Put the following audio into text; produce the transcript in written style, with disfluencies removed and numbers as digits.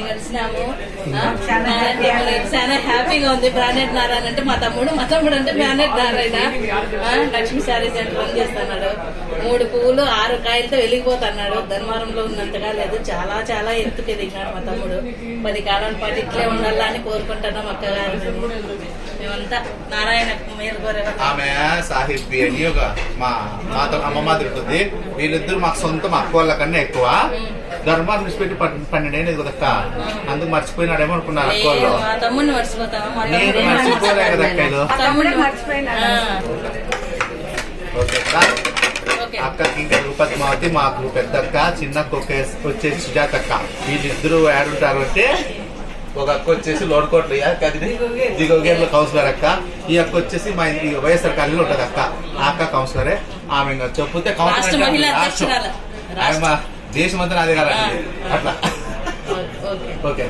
కలిసినాము. చాలా హ్యాపీగా ఉంది. బ్రాండెడ్ నారాయణ అంటే మా తమ్ముడు అంటే branded Narayana. Lakshmi sari centre run చేస్తున్నాడు. 3 పువ్వులు 6 కాయలతో వెలిగిపోతున్నాడు. ధర్మారంలో ఉన్నంతగా లేదు. చాలా చాలా ఎత్తుకు ఎదిగినాడు మా తమ్ముడు. 10 కాలాల పాటు ఇట్లే ఉండాలని కోరుకుంటున్నాం అక్కగారు. మేమంతా నారాయణ మేలు కోరేవాళ్ళం. ఆమె సాహిబి అని ఒక మా అమ్మమ్మ తిరుగుతుంది. వీళ్ళిద్దరు మాకు సొంతం అక్క వాళ్ళ కన్నా ఎక్కువ. ధర్మాన్ని విడిచిపెట్టి 12 ఏళ్ళు కదక్క. అందుకు మర్చిపోయినాడేమో అనుకున్నారు అక్క వాళ్ళు. మా తమ్ముడిని మర్చిపోతాము. నేను మర్చిపోలే కదక్క. అక్కకి ఇంకా రూపద్మావతి, మాకు పెద్దక్క, చిన్నక్క వచ్చేసి సుజాతక్క. వీళ్ళిద్దరు ఏడుంటారు అంటే ఒక అక్క వచ్చేసి లోడ్కోట్లు దిగోగేర్ల కౌన్సిలర్ అక్క. ఈ అక్క వచ్చేసి మా వైఎస్ఆర్ కాలనీలో ఉంటది అక్క. ఆ అక్క కౌన్సిలరే. ఆమె ఇంకా చెప్పుతే కౌన్సిలర్ ఆమె దేశమంతా నాదే కదా అట్లా. ఓకే.